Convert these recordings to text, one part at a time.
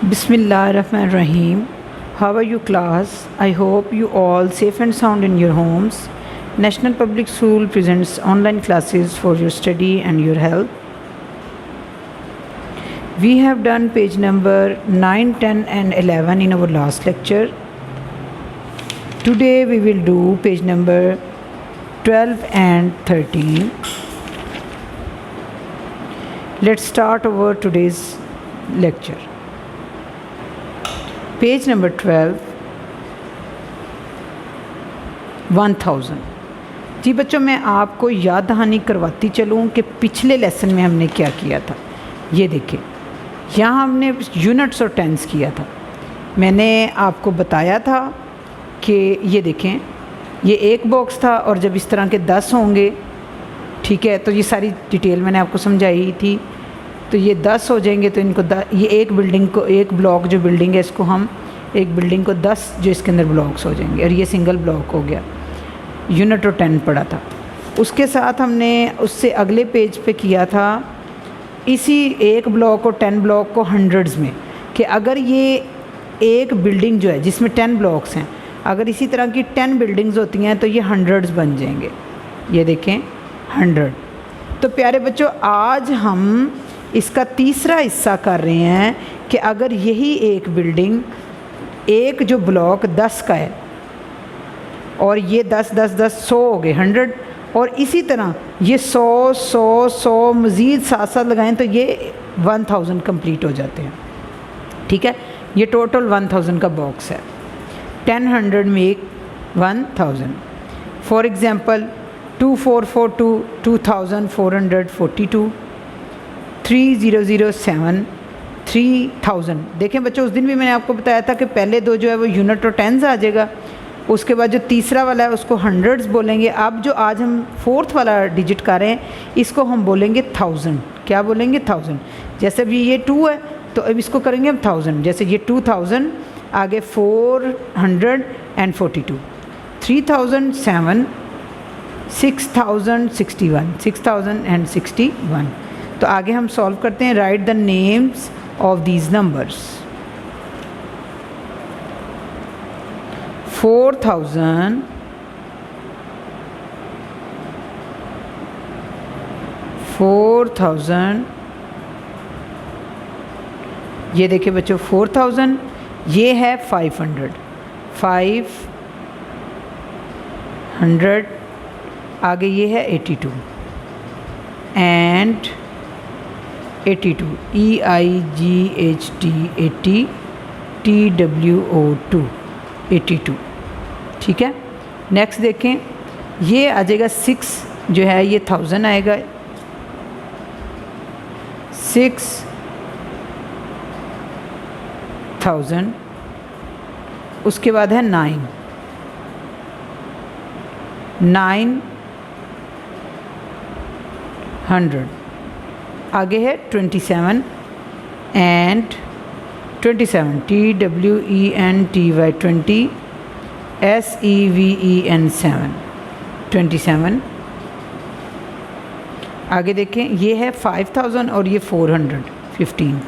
Bismillahirrahmanirrahim. How are you class? I hope you all safe and sound in your homes. National Public School presents online classes for your study and your health. We have done page number 9, 10 and 11 in our last lecture. Today we will do page number 12 and 13. Let's start our today's lecture. Page number 12 1000। जी बच्चों, मैं आपको याद दहानी करवाती चलूँ कि पिछले lesson में हमने क्या किया था। ये देखिए, यहाँ हमने यूनिट्स और टेंस किया था। मैंने आपको बताया था कि ये देखें, ये एक बॉक्स था और जब इस तरह के 10 होंगे, ठीक है, तो ये सारी डिटेल मैंने आपको समझाई थी। तो ये 10 हो जाएंगे तो इनको ये एक बिल्डिंग को, एक ब्लॉक जो बिल्डिंग है, इसको हम एक बिल्डिंग को 10 जो इसके अंदर ब्लॉक्स हो जाएंगे, और ये सिंगल ब्लॉक हो गया। यूनिट और 10 पढ़ा था। उसके साथ हमने उससे अगले पेज पे किया था इसी एक ब्लॉक और 10 ब्लॉक को हंड्रेड्स में, कि अगर ये एक बिल्डिंग जो है जिसमें 10 ब्लॉक्स हैं, अगर इसी तरह की 10 बिल्डिंग्स होती हैं तो ये हंड्रेड्स बन जाएंगे। ये देखें 100। तो प्यारे बच्चों, आज हम इसका तीसरा हिस्सा कर रहे हैं कि अगर यही एक बिल्डिंग, एक जो ब्लॉक 10 का है और ये 10 10 10 100 हो गए 100, और इसी तरह ये 100 100 100 मज़ीद साथ साथ लगाएं तो ये 1000 कंप्लीट हो जाते हैं। ठीक है, ये टोटल 1000 का बॉक्स है। 10 100 मेक 1000। For example 2442 2442, 3007 3000। देखें बच्चों, उस दिन भी मैंने आपको बताया था कि पहले दो जो है वो यूनिट और टेंस आ जाएगा, उसके बाद जो तीसरा वाला है उसको हंड्रेड्स बोलेंगे। अब जो आज हम फोर्थ वाला डिजिट कर रहे हैं, इसको हम बोलेंगे 1000। क्या बोलेंगे? 1000। जैसे भी ये 2 है तो अब इसको करेंगे हम 1000। जैसे ये 2000, आगे 442, 3007, 6061। तो आगे हम सॉल्व करते हैं। Right the names of these numbers. 4000, 4000, ये देखिए बच्चों 4000, ये है 500, 500, आगे ये है 82 एंड 82, EIGHT 80, TWO2 82। ठीक है, नेक्स्ट देखें, ये आ जाएगा 6 जो है, ये 1000 आएगा, 6000। उसके बाद है 9 900, आगे है 27 एंड 27, TWENTY 20, SEVEN 7, 27। आगे देखें, ये है 5000 और ये 400, 15,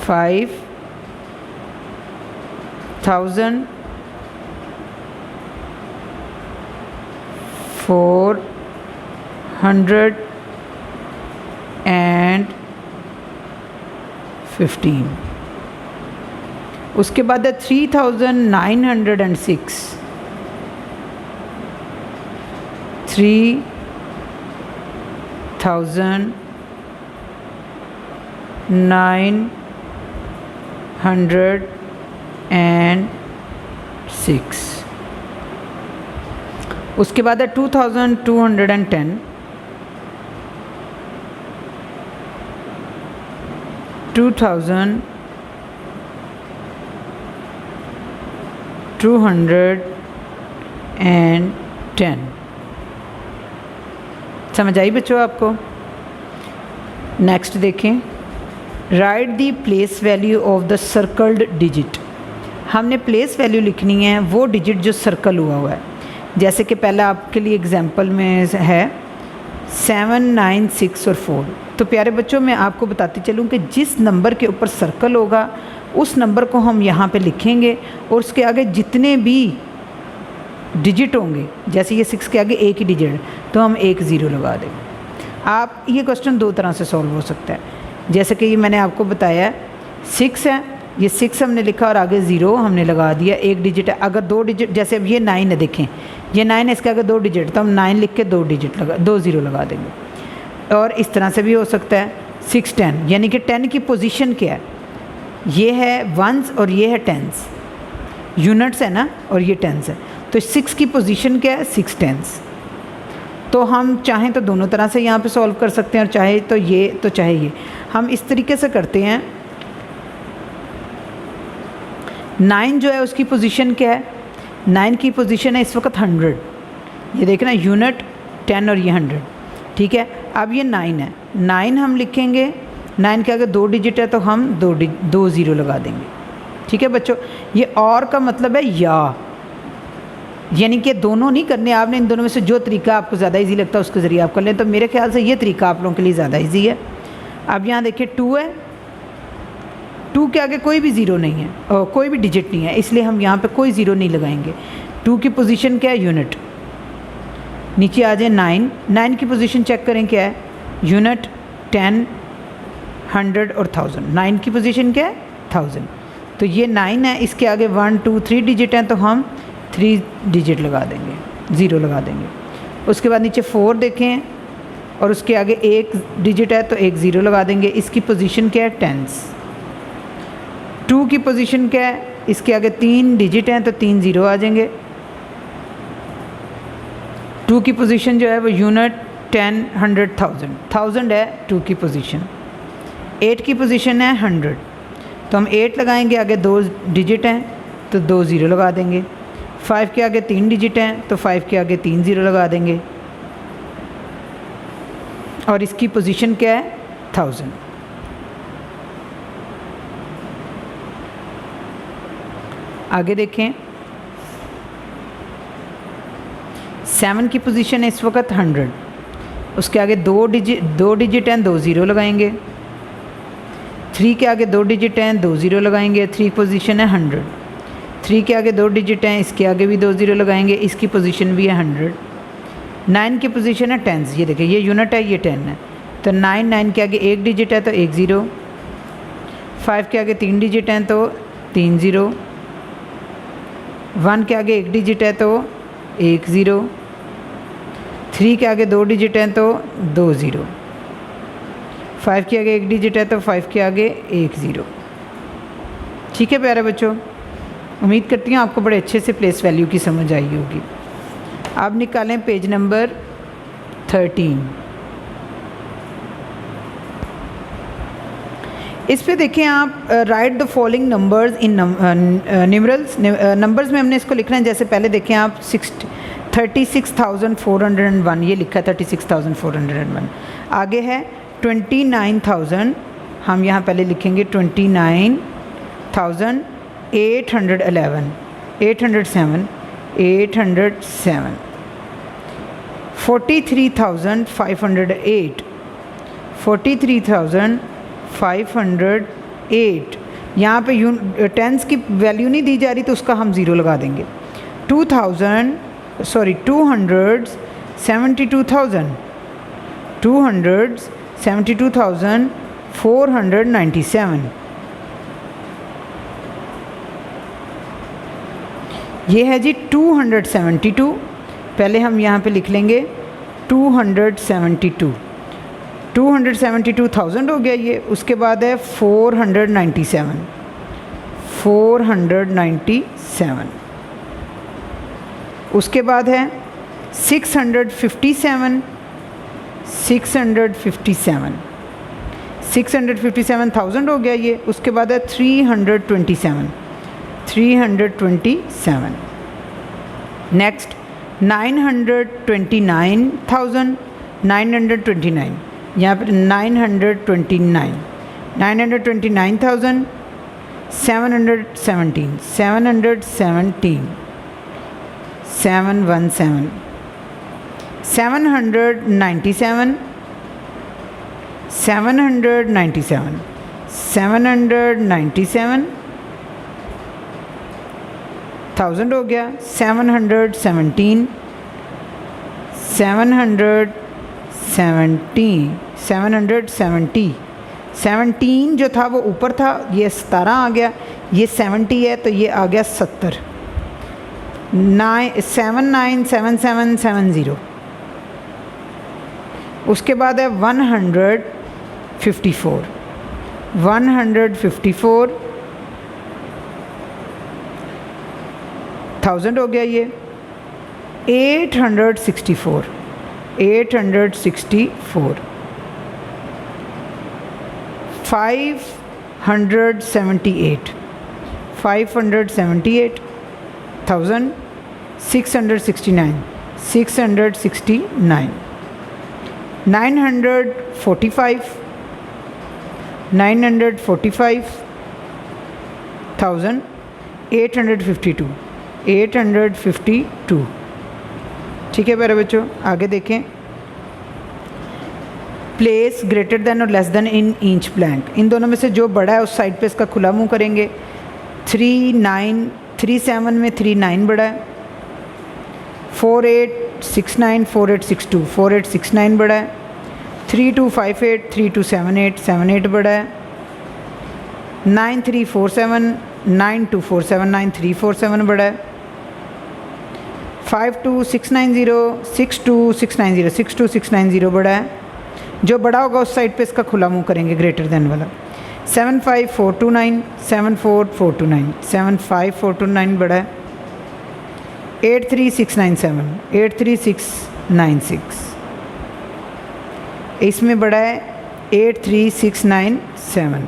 5000, 400 एंड 15। उसके बाद है 3906, 3906। उसके बाद है 2210, 2210। समझ आई बच्चों आपको? नेक्स्ट देखें, right the place value of the circled digit. हमने प्लेस वैल्यू लिखनी है वो डिजिट जो सर्कल हुआ है। जैसे कि पहले आपके लिए एग्जांपल में है 7, 9, 6 और 4। तो प्यारे बच्चों मैं आपको बताती चलूँ कि जिस नंबर के ऊपर सर्कल होगा उस नंबर को हम यहाँ पे लिखेंगे और उसके आगे जितने भी डिजिट होंगे, जैसे ये 6 के आगे एक ही डिजिट तो हम एक ज़ीरो लगा देंगे। आप ये क्वेश्चन दो तरह से सॉल्व हो सकता है, जैसे कि ये मैंने आपको बताया 6 है, ये 6 हमने लिखा और आगे ज़ीरो हमने लगा दिया, एक डिजिट है। अगर दो डिजिट, जैसे अब ये 9 है, देखें ये 9 है, इसके आगे दो डिजिट तो हम 9 लिख के दो ज़ीरो लगा देंगे। और इस तरह से भी हो सकता है 6, 10, यानी कि 10 की पोजीशन क्या है, ये है वंस और ये है टेंस, यूनिट्स है ना, और ये टेंस है। तो 6 की पोजीशन क्या है, 6 टेंस। तो हम चाहें तो दोनों तरह से यहाँ पे सॉल्व कर सकते हैं, और चाहे तो ये तो चाहे ये। हम इस तरीके से करते हैं, 9 जो है उसकी पोजीशन क्या है, 9 की पोजीशन है इस वक्त 100, ये देखना यूनिट 10 और ये 100, ठीक है। अब ये 9 है, 9 हम लिखेंगे, 9 के आगे दो डिजिट है तो हम दो ज़ीरो लगा देंगे, ठीक है बच्चों। ये और का मतलब है या, यानी कि दोनों नहीं करने आपने, इन दोनों में से जो तरीका आपको ज़्यादा इजी लगता है उसके ज़रिए आप कर लें। तो मेरे ख्याल से ये तरीका आप लोगों के लिए ज़्यादा इजी है। अब यहाँ देखिए 2 है, 2 के आगे कोई भी ज़ीरो नहीं है और कोई भी डिजिट नहीं है, इसलिए हम यहाँ पे कोई ज़ीरो नहीं लगाएंगे। 2 की पोजीशन क्या है, यूनिट। नीचे आ जाए 9, 9 की पोजीशन चेक करें क्या है, यूनिट 10, 100 और 1000। 9 की पोजीशन क्या है, 1000। तो ये 9 है, इसके आगे 1, 2, 3 डिजिट हैं तो हम 3 डिजिट लगा देंगे, ज़ीरो लगा देंगे। उसके बाद नीचे 4 देखें और उसके आगे एक डिजिट है तो एक ज़ीरो लगा देंगे। इसकी पोजीशन क्या है, टेंस। 2 की पोजीशन क्या है, इसके आगे 3 डिजिट हैं तो 3 ज़ीरो आ जाएंगे। 2 की पोजीशन जो है वो यूनिट 10, 100, 1000, 1000 है 2 की पोजीशन। 8 की पोजीशन है 100, तो हम 8 लगाएंगे, आगे दो डिजिट हैं तो दो ज़ीरो लगा देंगे। 5 के आगे 3 डिजिट हैं तो 5 के आगे 3 ज़ीरो लगा देंगे। और इसकी पोजीशन क्या है, 1000। आगे देखें, 7 की पोजीशन है इस वक्त 100, उसके आगे दो डिजिट हैं, दो ज़ीरो लगाएंगे। 3 के आगे दो डिजिट हैं, दो ज़ीरो लगाएंगे। 3 पोजीशन है 100, 3 के आगे दो डिजिट हैं, इसके आगे भी दो ज़ीरो लगाएंगे, इसकी पोजीशन भी है 100। 9 की पोजीशन है टेंस, ये देखिए ये यूनिट है, ये 10 है, तो 9 के आगे एक डिजिट है तो एक ज़ीरो। 5 के आगे 3 डिजिट हैं तो 3 ज़ीरो। 1 के आगे एक डिजिट है तो एक ज़ीरो। 3 के आगे दो डिजिट हैं तो दो ज़ीरो। 5 के आगे एक डिजिट है तो 5 के आगे एक ज़ीरो। ठीक है प्यारे बच्चों, उम्मीद करती हूँ आपको बड़े अच्छे से प्लेस वैल्यू की समझ आई होगी। अब निकालें पेज नंबर 13। इस पे देखें आप, right the following numbers in numerals. Numbers में हमने इसको लिखना है, जैसे पहले देखें आप 36,401, ये लिखा है 36,401। आगे है 29,000, हम यहाँ पहले लिखेंगे 29,811, 807, 43,508, 43,508। यहाँ पे टेंस की वैल्यू नहीं दी जा रही तो उसका हम ज़ीरो लगा देंगे। 272,497। ये है जी 272। पहले हम यहाँ पे लिख लेंगे 272, 272,000 हो गया ये। उसके बाद है 497, 497। उसके बाद है 657, 657, 657,000 हो गया ये। उसके बाद है 327, 327। नेक्स्ट 929,000, 929, यहाँ पर 929, 929,000, 717, 717, 717, 797, 797, 797, 1000 हो गया। 717, 717, 770, 17 जो था वो ऊपर था, ये 17 आ गया, ये 70 है तो ये आ गया 70। 797770। उसके बाद है 154, 154, 1000 हो गया ये। 864, 864, 578, 578, 1000, 669, 669, 945, 945, 1000, 852, 852। ठीक है प्यारे बच्चों, आगे देखें। प्लेस ग्रेटर देन और less then in inch blank, इन दोनों में से जो बड़ा है उस साइड पे इसका खुला मुंह करेंगे। 37 में 39 बड़ा है। 4869, 4862, 4869 बड़ा है। 3258, 3278, 78 बड़ा है। 9347, 9247, 9347 बड़ा है। 52690, 62690, 62690 बड़ा है। जो बड़ा होगा उस साइड पे इसका खुला मुंह करेंगे, ग्रेटर देन वाला। 75429, 74429, 75429 बड़ा है। 83697, 83696, इसमें बड़ा है 83697।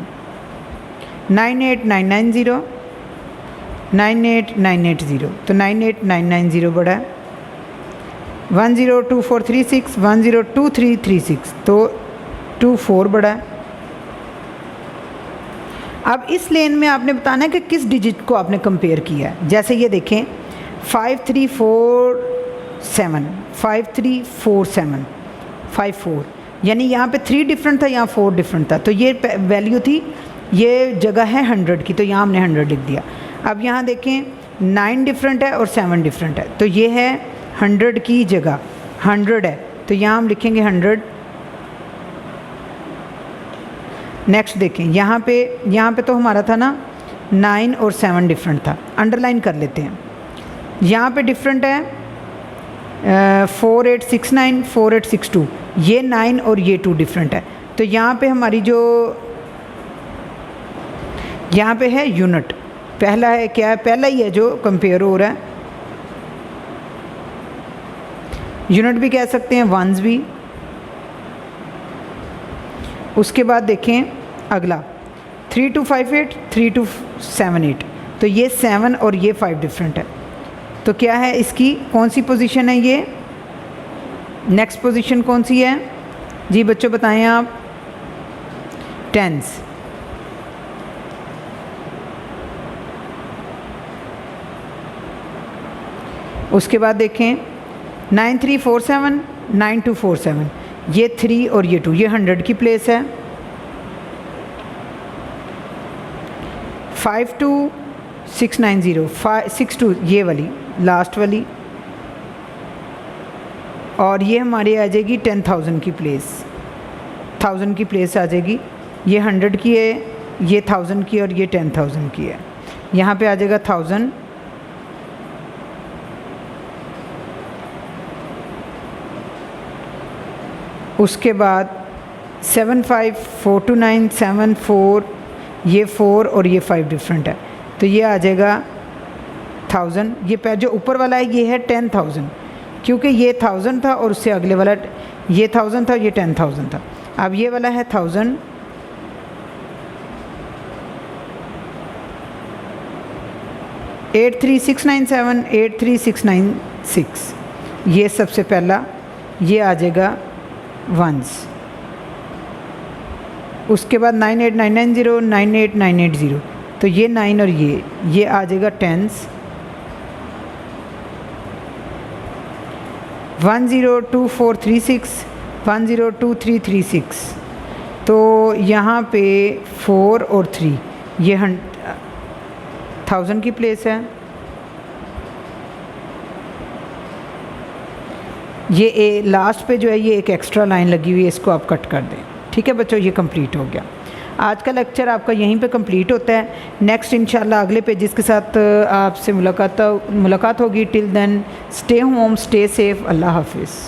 98990, 98980, तो 98990 बड़ा है। 102436, 102336, तो 24 बड़ा है। अब इस लेन में आपने बताना है कि किस डिजिट को आपने कंपेयर किया है। जैसे ये देखें 5347, 5347, 54, यानी यहाँ पे 3 डिफरेंट था, यहाँ 4 डिफरेंट था। तो ये वैल्यू थी, ये जगह है 100 की, तो यहाँ हमने 100 लिख दिया। अब यहाँ देखें 9 डिफरेंट है और 7 डिफरेंट है, तो ये है 100 की जगह 100 है, तो यहाँ हम लिखेंगे 100। नेक्स्ट देखें यहाँ पे तो हमारा था ना 9 और 7 डिफरेंट था, अंडरलाइन कर लेते हैं। यहाँ पे डिफरेंट है 4869, 4862, ये 9 और ये 2 डिफरेंट है। तो यहाँ पे हमारी जो यहाँ पे है यूनिट, पहला है क्या है, पहला ही है जो कंपेयर हो रहा है। यूनिट भी कह सकते हैं, वंस भी। उसके बाद देखें अगला 3258, 3278, तो ये 7 और ये 5 डिफरेंट है। तो क्या है इसकी कौन सी पोजीशन है, ये नेक्स्ट पोजीशन कौन सी है जी बच्चों, बताएं आप। टेंस। उसके बाद देखें 9347, 9247, ये 3 और ये 2, ये 100 की प्लेस है। 52690, 562, ये वाली लास्ट वाली, और ये हमारी आ जाएगी 10,000 की प्लेस, 1000 की प्लेस आ जाएगी। ये 100 की है, ये 1000 की, और ये 10,000 की है। यहाँ पे आ जाएगा 1000। उसके बाद 75429, 74, ये 4 और ये 5 डिफरेंट है, तो ये आ जाएगा 1000। ये जो ऊपर वाला है ये है 10,000, क्योंकि ये 1000 था और उससे अगले वाला ये 1000 था, ये 10,000 था। अब ये वाला है 1000। एट 3697, 83696, ये सबसे पहला, ये आ जाएगा वंस। उसके बाद 98990, 98980, तो ये 9 और ये आ जाएगा टेंस। 102436 102336। तो यहाँ पे 4 और 3 ये 1000 की प्लेस है। ये लास्ट पे जो है ये एक एक्स्ट्रा लाइन लगी हुई है, इसको आप कट कर दें। ठीक है बच्चों, ये कंप्लीट हो गया। आज का लेक्चर आपका यहीं पे कंप्लीट होता है। नेक्स्ट इंशाल्लाह अगले पेजेस के साथ आपसे मुलाकात होगी। Till then stay home, stay safe, अल्लाह हाफिज़।